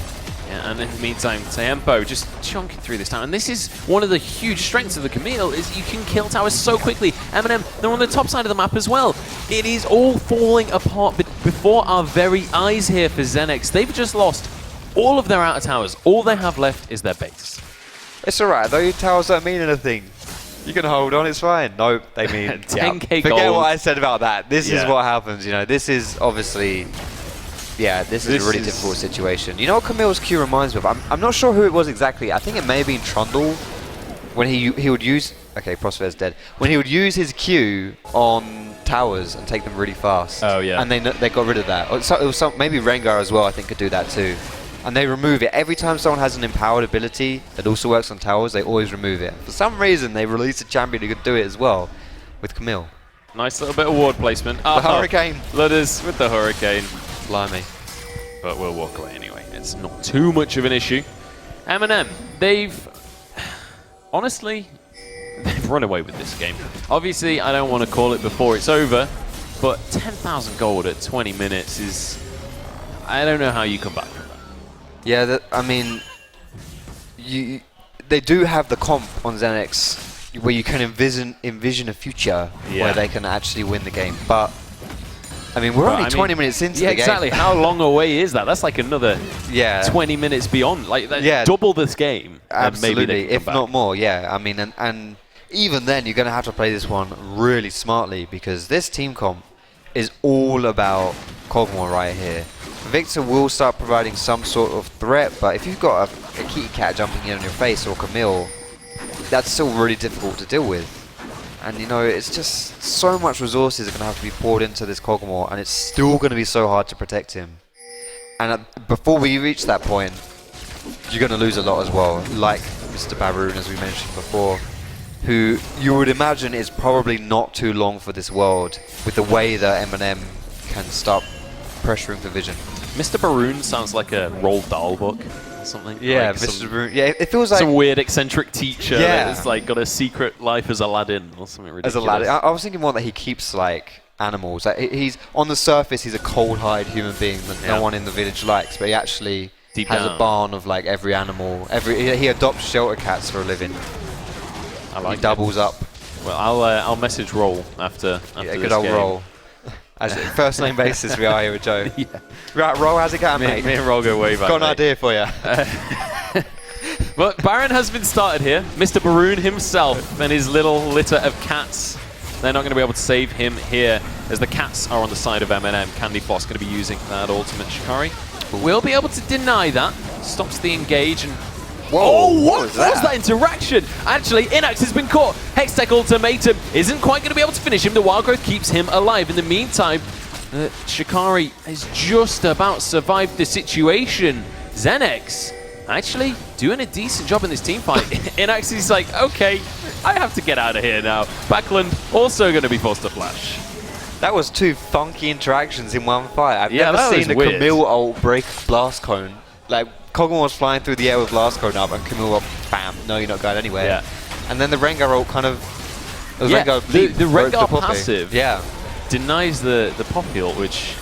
Yeah, and in the meantime, Tempo just chunking through this tower. And this is one of the huge strengths of the Camille, is you can kill towers so quickly. MnM, they're on the top side of the map as well. It is all falling apart before our very eyes here for Xenex. They've just lost all of their outer towers. All they have left is their base.
It's alright, though. Your towers don't mean anything. You can hold on, it's fine. No, they mean
10k
Forget
gold.
what I said about that. This is what happens, you know. This is obviously... Yeah, this is a really difficult situation. You know what Camille's Q reminds me of? I'm not sure who it was exactly. I think it may have been Trundle when he would use... Okay, Prosphere's dead. When he would use his Q on towers and take them really fast.
Oh, yeah.
And they got rid of that. Or it was maybe Rengar as well, I think, could do that too. And they remove it. Every time someone has an empowered ability that also works on towers, they always remove it. For some reason, they released a champion who could do it as well with Camille.
Nice little bit of ward placement.
The Hurricane.
Ludders with the Hurricane.
Blimey.
But we'll walk away anyway. It's not too much of an issue. MnM, they've... Honestly, they've run away with this game. Obviously, I don't want to call it before it's over, but 10,000 gold at 20 minutes is... I don't know how you come back from that.
Yeah, I mean... They do have the comp on Xenex where you can envision a future where they can actually win the game, but... I mean, we're only 20 minutes into the game.
Exactly. How long away is that? That's like another 20 minutes beyond. Like, double this game.
Absolutely,
maybe
if not more, yeah. I mean, and even then, you're going to have to play this one really smartly because this team comp is all about Kog'Maw right here. Victor will start providing some sort of threat, but if you've got a kitty cat jumping in on your face or Camille, that's still really difficult to deal with. And you know, it's just so much resources are going to have to be poured into this Kog'Maw, and it's still going to be so hard to protect him. And before we reach that point, you're going to lose a lot as well, like Mr. Baroon, as we mentioned before, who you would imagine is probably not too long for this world, with the way that MnM can start pressuring for vision.
Mr. Baroon sounds like a Roald Dahl book. Something.
Yeah,
like
Mr. Baroon. Yeah, it feels like
some weird eccentric teacher that's like got a secret life as Aladdin or something ridiculous.
As Aladdin, I was thinking more that he keeps like animals. Like he's on the surface, he's a cold-hide human being that no one in the village likes, but he actually has a barn of like every animal. He adopts shelter cats for a living.
I like.
He doubles up.
Well, I'll message Roll after this
good old
game.
Roll. As first name basis, we are here with Joe. Right, Roll, how's it going, mate?
Me and Roll go way back.
Got an idea for you.
But Baron has been started here. Mr. Baroon himself and his little litter of cats. They're not going to be able to save him here as the cats are on the side of MnM. Candy Floss going to be using that ultimate. Shikari will be able to deny that. Stops the engage and...
Whoa,
oh, what
was that
interaction? Actually, Inax has been caught. Hextech Ultimatum isn't quite going to be able to finish him. The Wild Growth keeps him alive. In the meantime, Shikari has just about survived the situation. Xenex actually doing a decent job in this team fight. Inax is like, okay, I have to get out of here now. Backland also going to be forced to flash.
That was two funky interactions in one fight. I've
Yeah,
never
that
seen a
was weird.
Camille ult break Blast Cone. Like, Kog'Maw was flying through the air with Blast Cone up, and Camille ult, bam, no, you're not going anywhere.
Yeah.
And then the Rengar ult kind of... It was
Yeah,
Rengar
the
broke
Rengar
poppy.
passive denies the poppy ult, which...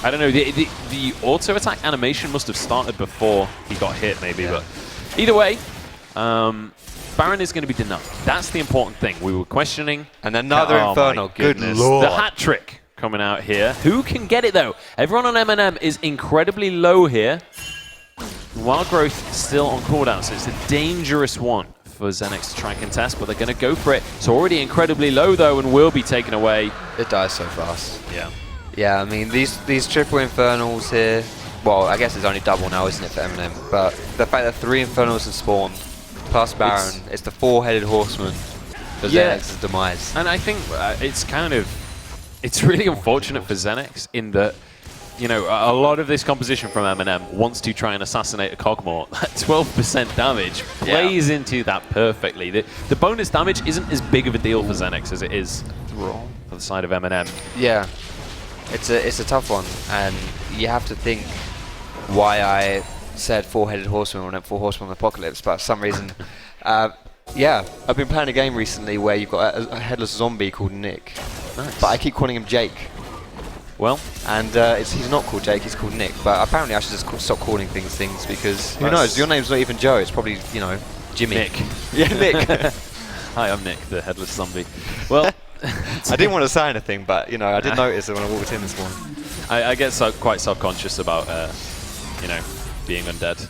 I don't know, the auto attack animation must have started before he got hit, maybe, but either way, Baron is going to be denied. That's the important thing. We were questioning.
And another Inferno, good lord.
The hat trick coming out here. Who can get it, though? Everyone on MnM is incredibly low here. Wild Growth still on cooldown, so it's a dangerous one for Xenex to try and contest, but they're going to go for it. It's already incredibly low, though, and will be taken away.
It dies so fast.
Yeah.
Yeah, I mean, these triple Infernals here, well, I guess it's only double now, isn't it, for MnM? But the fact that 3 Infernals have spawned, plus Baron, it's the 4-headed horseman for Xenex's demise.
And I think it's really unfortunate for Xenex in that, you know, a lot of this composition from MnM wants to try and assassinate a Kog'Maw. That 12% damage plays into that perfectly. The bonus damage isn't as big of a deal for Xenex as it is for the side of MnM.
Yeah. It's a tough one, and you have to think why I said four-headed horseman when I four horsemen of the apocalypse, but for some reason, yeah, I've been playing a game recently where you've got a headless zombie called Nick,
Nice.
but I keep calling him Jake.
Well,
And he's not called Jake, he's called Nick. But apparently I should just stop calling things because who knows? Your name's not even Joe. It's probably, you know, Jimmy.
Nick.
Yeah, Nick.
Hi, I'm Nick, the headless zombie. Well,
I didn't want to say anything, but you know, I did notice it when I walked in this morning.
I get quite self-conscious about, you know, being undead.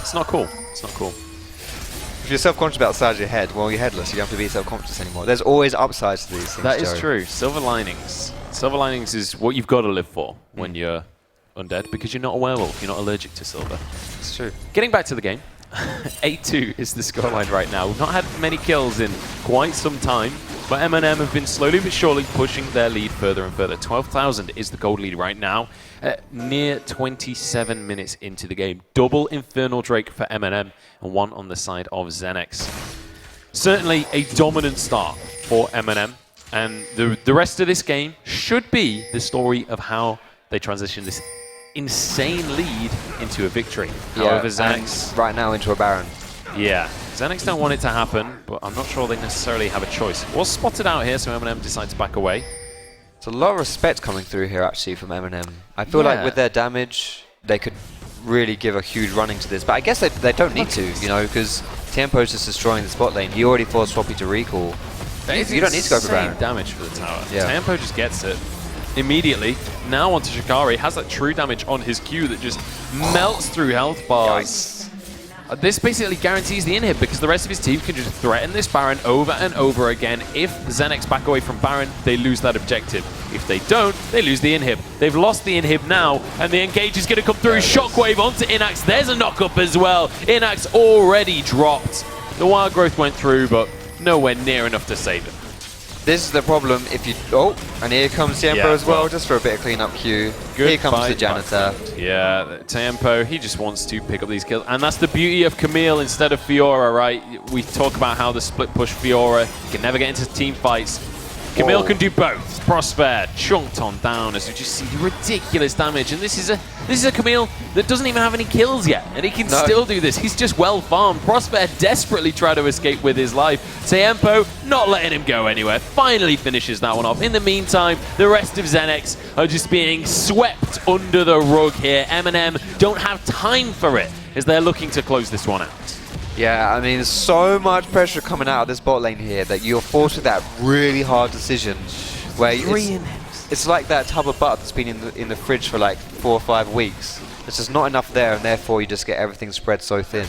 It's not cool. It's not cool.
If you're self-conscious about the size of your head, well, you're headless. You don't have to be self-conscious anymore. There's always upsides to these things.
That is
Joe.
true. Silver linings. Silver linings is what you've got to live for when you're undead, because you're not a werewolf. You're not allergic to silver.
It's true.
Getting back to the game, 8-2 is the scoreline right now. We've not had many kills in quite some time, but MnM have been slowly but surely pushing their lead further and further. 12,000 is the gold lead right now, near 27 minutes into the game. Double Infernal Drake for MnM and one on the side of Xenex. Certainly a dominant start for MnM, and the rest of this game should be the story of how they transition this insane lead into a victory. However, Xenex
right now into a Baron.
Yeah, Xenex don't want it to happen, but I'm not sure they necessarily have a choice. Was spotted out here, so MnM decides to back away.
There's a lot of respect coming through here, actually, from MnM. I feel like with their damage, they could really give a huge running to this, but I guess they don't need to, you know, because Tiempo's just destroying the spot lane. He already forced Swappy to recall. You don't need to go for Baron.
Damage for the tower.
Yeah.
Tempo just gets it immediately. Now onto Shikari, has that true damage on his Q that just melts through health bars. This basically guarantees the inhib because the rest of his team can just threaten this Baron over and over again. If Xenex back away from Baron, they lose that objective. If they don't, they lose the inhib. They've lost the inhib now, and the engage is going to come through. Shockwave onto Inax. There's a knock-up as well. Inax already dropped. The wild growth went through, but nowhere near enough to save him.
This is the problem if you... Oh, and here comes Tiempo as well, just for a bit of clean-up Q. Here comes the janitor.
Yeah, Tiempo, he just wants to pick up these kills. And that's the beauty of Camille instead of Fiora, right? We talk about how the split push Fiora can never get into team fights. Camille can do both. Prosper chunked on down as you just see ridiculous damage. And this is a Camille that doesn't even have any kills yet. And he can still do this. He's just well farmed. Prosper desperately tried to escape with his life. Tiempo not letting him go anywhere. Finally finishes that one off. In the meantime, the rest of Xenex are just being swept under the rug here. MnM don't have time for it as they're looking to close this one out.
Yeah, I mean, there's so much pressure coming out of this bot lane here that you're forced with that really hard decision where it's like that tub of butter that's been in the fridge for like 4 or 5 weeks. There's just not enough there, and therefore you just get everything spread so thin.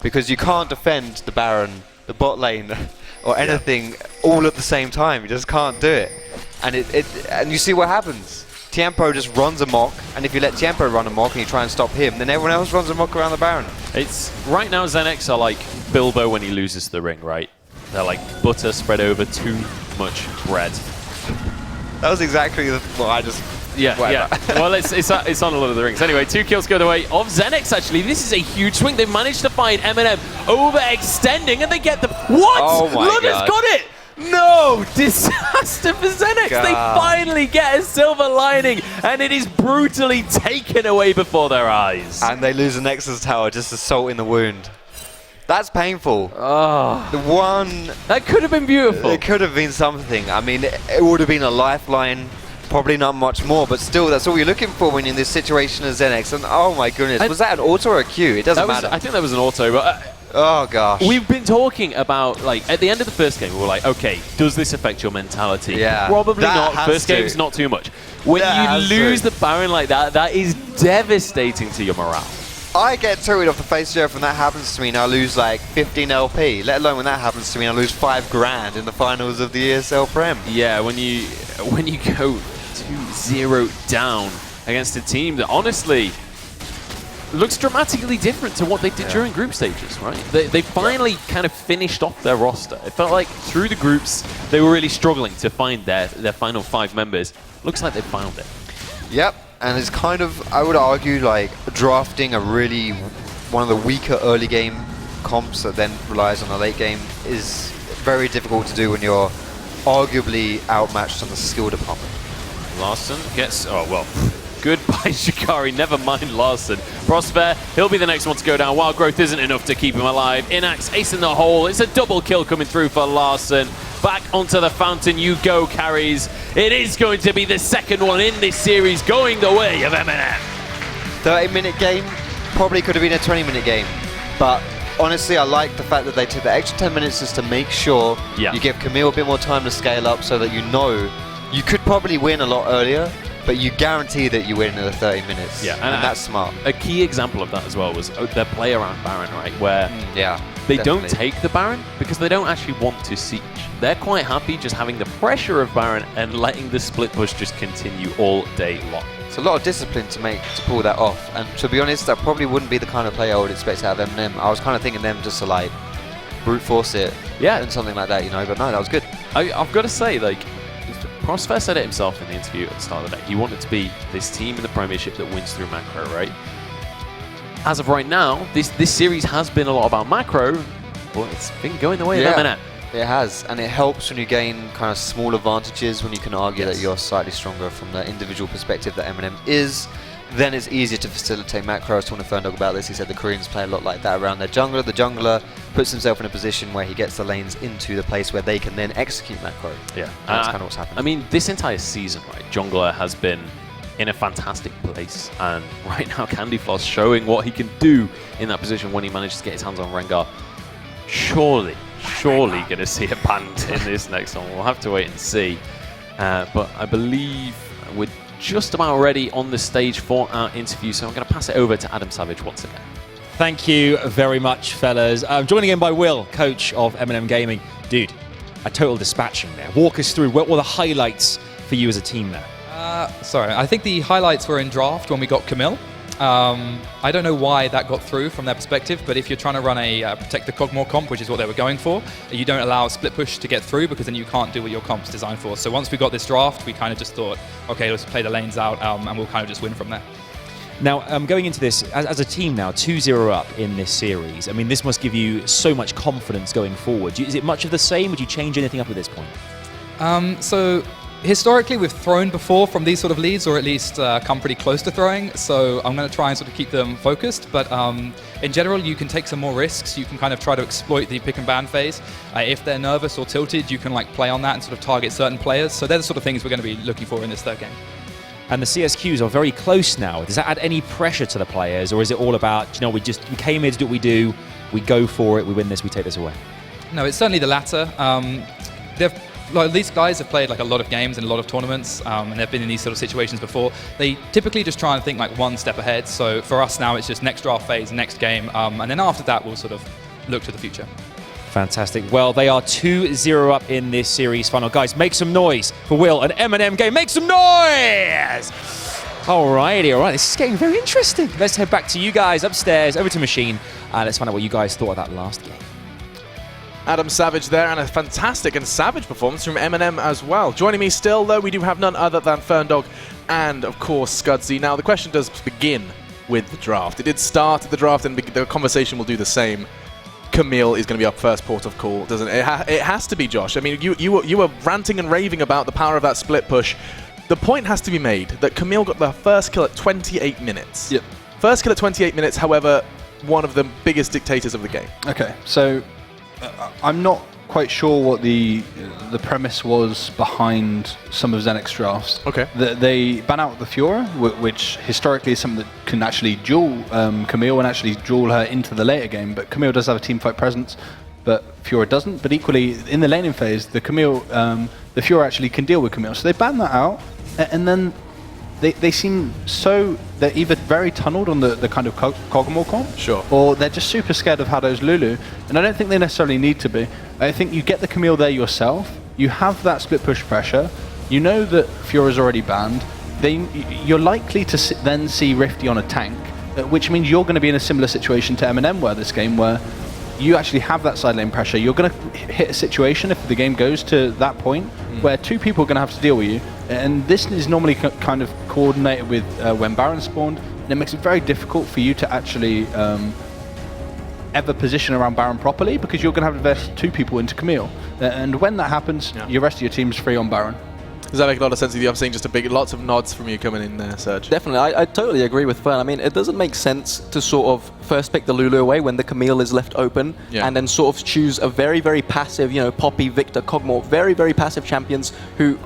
Because you can't defend the Baron, the bot lane, or anything all at the same time. You just can't do it. And you see what happens. Tiempo just runs amok, and if you let Tiempo run amok and you try and stop him, then everyone else runs amok around the Baron.
It's right now Xenex are like Bilbo when he loses the ring, right? They're like butter spread over too much bread.
That was exactly what I just...
Yeah. Well, it's on a lot of the rings. Anyway, 2 kills go the way of Xenex, actually. This is a huge swing. They've managed to find MnM overextending, and they get the... What?
Oh my God.
Lugger's got it! No! Disaster for Xenex!
God.
They finally get a silver lining, and it is brutally taken away before their eyes.
And they lose the Nexus Tower, just a salt in the wound. That's painful.
Oh.
The one...
That could have been beautiful.
It could have been something. I mean, it would have been a lifeline, probably not much more, but still, that's all you're looking for when you're in this situation as Xenex. And oh my goodness, was that an auto or a Q? It doesn't matter.
I think that was an auto, but...
oh gosh.
We've been talking about, like, at the end of the first game, we were like, okay, does this affect your mentality?
Yeah.
Probably
That
not. First game's not too much. When you lose the Baron like that, that is devastating to your morale.
I get tooted off the face of when that happens to me and I lose like 15 LP, let alone when that happens to me and I lose 5 grand in the finals of the ESL Prem.
Yeah, when you go 2-0 down against a team that honestly looks dramatically different to what they did during group stages, right? They finally kind of finished off their roster. It felt like through the groups, they were really struggling to find their final 5 members. Looks like they found it.
Yep, and it's kind of, I would argue, like drafting a really, one of the weaker early game comps that then relies on the late game is very difficult to do when you're arguably outmatched on the skill department.
Larson gets, oh well, goodbye by Shikari, never mind Larson. Prosper, he'll be the next one to go down. Wild Growth isn't enough to keep him alive. Inax ace in the hole. It's a double kill coming through for Larson. Back onto the fountain you go, carries. It is going to be the second one in this series going the way of MnM.
30-minute game, probably could have been a 20-minute game. But honestly, I like the fact that they took the extra 10 minutes just to make sure you give Camille a bit more time to scale up so that you know you could probably win a lot earlier, but you guarantee that you win in the 30 minutes.
Yeah,
and that's smart.
A key example of that as well was their play around Baron, right? Where they don't take the Baron because they don't actually want to siege. They're quite happy just having the pressure of Baron and letting the split push just continue all day long.
It's a lot of discipline to pull that off, and to be honest, that probably wouldn't be the kind of play I would expect out of MnM. I was kind of thinking them just to like brute force it, and something like that, you know. But no, that was good.
I've got to say, like, Prosper said it himself in the interview at the start of the day. He wanted to be this team in the Premiership that wins through macro, right? As of right now, this series has been a lot about macro, but it's been going the way of MnM.
It has, and it helps when you gain kind of small advantages, when you can argue that you're slightly stronger from the individual perspective that MnM is. Then it's easier to facilitate macro. I was talking to Ferndog about this. He said the Koreans play a lot like that around their jungler. The jungler puts himself in a position where he gets the lanes into the place where they can then execute macro.
Yeah,
and that's kind of what's happening.
I mean, this entire season, right, jungler has been in a fantastic place, and right now Candyfloss showing what he can do in that position when he manages to get his hands on Rengar. Surely going to see a band in this next one. We'll have to wait and see. But I believe we're just about ready on the stage for our interview, so I'm going to pass it over to Adam Savage once again.
Thank you very much, fellas. I'm joined again by Will, coach of MnM Gaming. Dude, a total dispatching there. Walk us through, what were the highlights for you as a team there?
Sorry, I think the highlights were in draft when we got Camille. I don't know why that got through from their perspective, but if you're trying to run a protect the Cogmore comp, which is what they were going for, you don't allow a split push to get through because then you can't do what your comp's designed for. So once we got this draft, we kind of just thought, okay, let's play the lanes out and we'll kind of just win from there.
Now, going into this, as a team now, 2-0 up in this series, I mean, this must give you so much confidence going forward. Is it much of the same? Would you change anything up at this point?
So historically, we've thrown before from these sort of leads, or at least come pretty close to throwing, so I'm going to try and sort of keep them focused, but in general, you can take some more risks. You can kind of try to exploit the pick and ban phase. If they're nervous or tilted, you can like play on that and sort of target certain players, so they're the sort of things we're going to be looking for in this third game.
And the CSQs are very close now. Does that add any pressure to the players, or is it all about, you know, we came here to do what we do, we go for it, we win this, we take this away?
No, it's certainly the latter. These guys have played like a lot of games and a lot of tournaments, and they've been in these sort of situations before. They typically just try and think like one step ahead. So for us now, it's just next draft phase, next game, and then after that, we'll sort of look to the future.
Fantastic. Well, they are 2-0 up in this series final. Guys, make some noise for Will and MnM Game. Make some noise! Alrighty, all right. This is getting very interesting. Let's head back to you guys upstairs, over to Machine, and let's find out what you guys thought of that last game.
Adam Savage there, and a fantastic and savage performance from MnM as well. Joining me still, though, we do have none other than Ferndog and, of course, Scudsy. Now, the question does begin with the draft. It did start at the draft, and the conversation will do the same. Camille is going to be our first port of call, doesn't it? It has to be, Josh. I mean, you were ranting and raving about the power of that split push. The point has to be made that Camille got the first kill at 28 minutes.
Yep.
First kill at 28 minutes, however, one of the biggest dictators of the game.
Okay, so I'm not quite sure what the premise was behind some of Xenex drafts.
Okay.
They ban out the Fiora, which historically is something that can actually duel Camille and actually duel her into the later game, but Camille does have a teamfight presence, but Fiora doesn't. But equally, in the laning phase, the Fiora actually can deal with Camille. So they ban that out, and then they seem so, they're either very tunneled on the kind of Kog'Maw comp,
sure,
or they're just super scared of Haddo's Lulu, and I don't think they necessarily need to be. I think you get the Camille there yourself, you have that split push pressure, you know that Fiora's already banned, you're likely to then see Rifty on a tank, which means you're going to be in a similar situation to MnM where this game, where you actually have that side lane pressure. You're going to hit a situation, if the game goes to that point, where two people are going to have to deal with you. And this is normally kind of coordinated with when Baron spawned, and it makes it very difficult for you to actually ever position around Baron properly, because you're going to have to invest two people into Camille. And when that happens, your rest of your team's free on Baron.
Does that make a lot of sense with you? I'm seeing just lots of nods from you coming in there, Serge.
Definitely, I totally agree with Fern. I mean, it doesn't make sense to sort of first pick the Lulu away when the Camille is left open, and then sort of choose a very, very passive, you know, Poppy, Victor, Kog'Maw, very, very passive champions who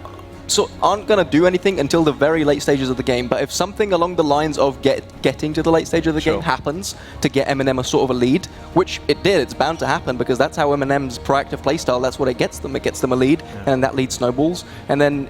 aren't going to do anything until the very late stages of the game. But if something along the lines of getting to the late stage of the game happens to get MnM a sort of a lead, which it did, it's bound to happen because that's how MnM's proactive playstyle, that's what it gets them. It gets them a lead, and that lead snowballs. And then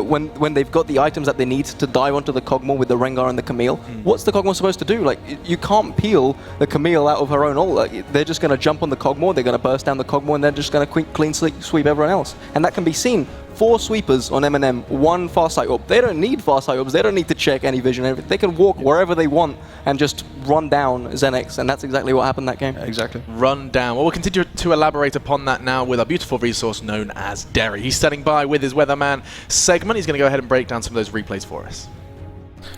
when they've got the items that they need to dive onto the Kog'Maw with the Rengar and the Camille, what's the Kog'Maw supposed to do? Like, you can't peel the Camille out of her own ult. Like, they're just going to jump on the Kog'Maw, they're going to burst down the Kog'Maw, and they're just going to clean sweep everyone else. And that can be seen. 4 sweepers on MnM, 1 Farsight Orb. They don't need Farsight Orbs, they don't need to check any vision. They can walk wherever they want and just run down Xenex, and that's exactly what happened that game.
Exactly.
Run down. Well, we'll continue to elaborate upon that now with our beautiful resource known as Derry. He's standing by with his Weatherman segment. He's going to go ahead and break down some of those replays for us.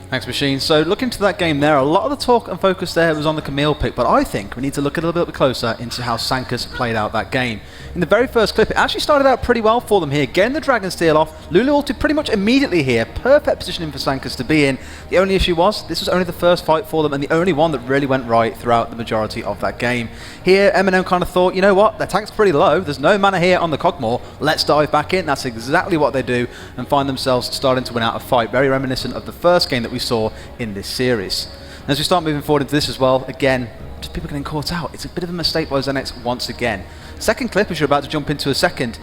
Thanks, Machine. So looking to that game there, a lot of the talk and focus there was on the Camille pick, but I think we need to look a little bit closer into how Sankas played out that game. In the very first clip, it actually started out pretty well for them here, getting the Dragon Steel off. Lulu ulted pretty much immediately here. Perfect positioning for Sankas to be in. The only issue was, this was only the first fight for them and the only one that really went right throughout the majority of that game. Here, MnM kind of thought, you know what, their tank's pretty low, there's no mana here on the Kog'Maw, let's dive back in. That's exactly what they do and find themselves starting to win out a fight. Very reminiscent of the first game that we saw in this series. As we start moving forward into this as well, again, just people getting caught out. It's a bit of a mistake by Xenex once again. Second clip, as you're about to jump into a second,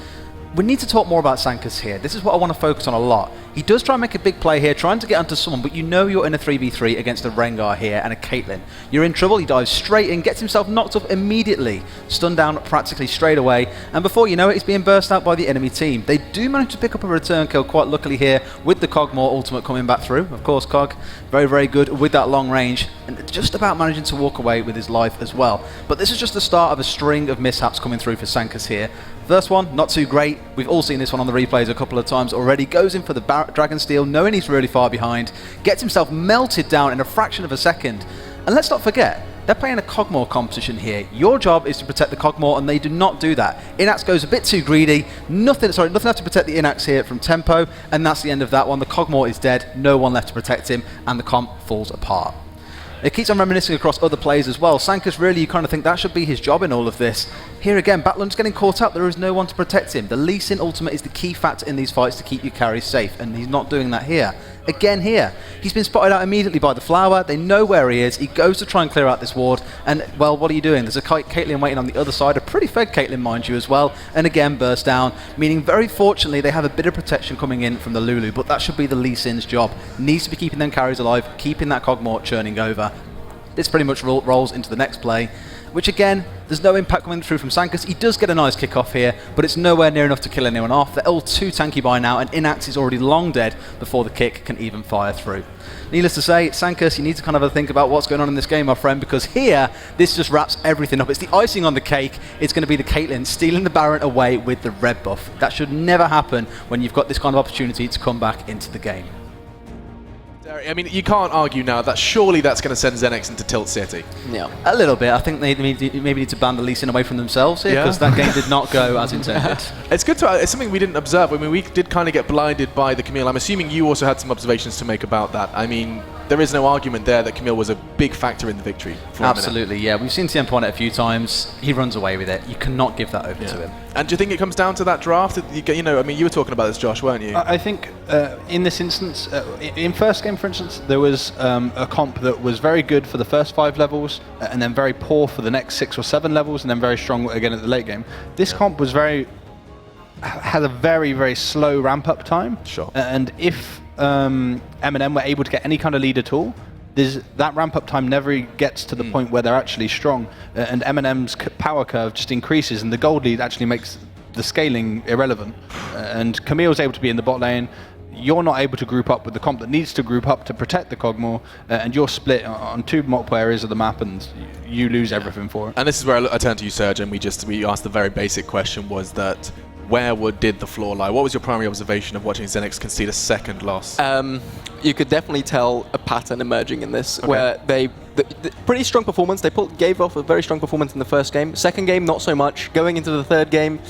we need to talk more about Sankas here. This is what I want to focus on a lot. He does try and make a big play here, trying to get onto someone, but you know you're in a 3v3 against a Rengar here and a Caitlyn. You're in trouble, he dives straight in, gets himself knocked off immediately, stunned down practically straight away, and before you know it, he's being burst out by the enemy team. They do manage to pick up a return kill quite luckily here with the Kog'Maw ultimate coming back through. Of course, Kog, very, very good with that long range, and just about managing to walk away with his life as well. But this is just the start of a string of mishaps coming through for Sankas here. First one, not too great. We've all seen this one on the replays a couple of times already. Goes in for the Dragon Steel, knowing he's really far behind. Gets himself melted down in a fraction of a second. And let's not forget, they're playing a Kog'Maw competition here. Your job is to protect the Kog'Maw, and they do not do that. Inax goes a bit too greedy. Nothing left to protect the Inax here from tempo, and that's the end of that one. The Kog'Maw is dead, no one left to protect him, and the comp falls apart. It keeps on reminiscing across other plays as well. Sankas, really, you kind of think that should be his job in all of this. Here again, Batlund's getting caught up. There is no one to protect him. The Lee Sin ultimate is the key factor in these fights to keep your carries safe, and he's not doing that here. Again here, he's been spotted out immediately by the Flower. They know where he is. He goes to try and clear out this ward, and, well, what are you doing? There's a Caitlyn waiting on the other side, a pretty fed Caitlyn, mind you, as well, and again burst down, meaning very fortunately they have a bit of protection coming in from the Lulu, but that should be the Lee Sin's job. Needs to be keeping them carries alive, keeping that Kog'Maw churning over. This pretty much rolls into the next play, which again, there's no impact coming through from Sankas. He does get a nice kick off here, but it's nowhere near enough to kill anyone off. They're all too tanky by now, and Inax is already long dead before the kick can even fire through. Needless to say, Sankas, you need to kind of think about what's going on in this game, my friend, because here, this just wraps everything up. It's the icing on the cake. It's going to be the Caitlyn stealing the Baron away with the red buff. That should never happen when you've got this kind of opportunity to come back into the game.
I mean, you can't argue now that surely that's going to send Xenex into Tilt City.
Yeah,
a little bit. I think they maybe need to ban the Lee Sin away from themselves here, because that game did not go as intended.
It's good to. It's something we didn't observe. I mean, we did kind of get blinded by the Camille. I'm assuming you also had some observations to make about that. I mean, there is no argument there that Camille was a big factor in the victory.
Absolutely, yeah. We've seen TM on it a few times. He runs away with it. You cannot give that over to him. And
do you think it comes down to that draft? You know, I mean, you were talking about this, Josh, weren't you?
I think in this instance, in first game, for instance, there was a comp that was very good for the first 5 levels, and then very poor for the next 6 or 7 levels, and then very strong again at the late game. This comp was had a very, very slow ramp-up time.
Sure.
And if MnM were able to get any kind of lead at all, that ramp-up time never gets to the point where they're actually strong, and MnM's power curve just increases, and the gold lead actually makes the scaling irrelevant. And Camille's able to be in the bot lane. You're not able to group up with the comp that needs to group up to protect the Kog'Maw, and you're split on 2 multiple areas of the map, and you lose everything for it.
And this is where I turn to you, Serge, and we asked the very basic question, was that did the flaw lie? What was your primary observation of watching Xenex concede a second loss?
You could definitely tell a pattern emerging in this, where the pretty strong performance. They gave off a very strong performance in the first game. Second game, not so much. Going into the third game,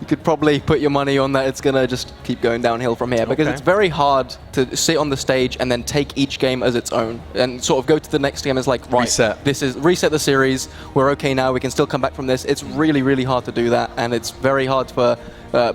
you could probably put your money on that it's going to just keep going downhill from here, because it's very hard to sit on the stage and then take each game as its own and sort of go to the next game as like, right, reset the series, we're okay now, we can still come back from this. It's really, really hard to do that, and it's very hard for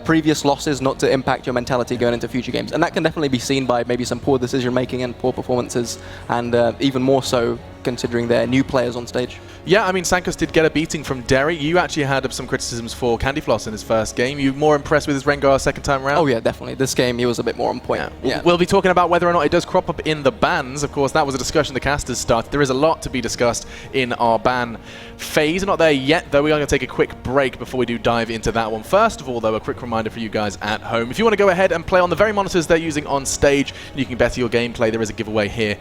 previous losses not to impact your mentality going into future games. And that can definitely be seen by maybe some poor decision making and poor performances, and even more so considering they're new players on stage.
Yeah, I mean, Sankos did get a beating from Derry. You actually had some criticisms for Candyfloss in his first game. You more impressed with his Rengar second time around?
Oh yeah, definitely. This game he was a bit more on point. Yeah.
We'll be talking about whether or not it does crop up in the bans. Of course, that was a discussion the casters started. There is a lot to be discussed in our ban phase. We're not there yet, though. We are going to take a quick break before we do dive into that one. First of all, though, a quick reminder for you guys at home. If you want to go ahead and play on the very monitors they're using on stage, you can better your gameplay. There is a giveaway here,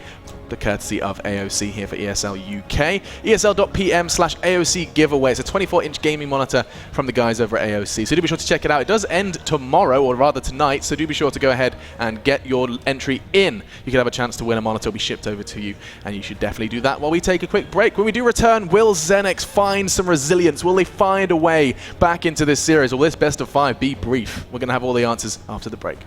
the courtesy of AOC here for ESL UK. ESL.pm/AOC giveaway. It's a 24-inch gaming monitor from the guys over at AOC. So do be sure to check it out. It does end tomorrow, or rather tonight, so do be sure to go ahead and get your entry in. You could have a chance to win a monitor. It'll be shipped over to you, and you should definitely do that while we take a quick break. When we do return, will Xenex find some resilience? Will they find a way back into this series? Will this best of 5 be brief? We're going to have all the answers after the break.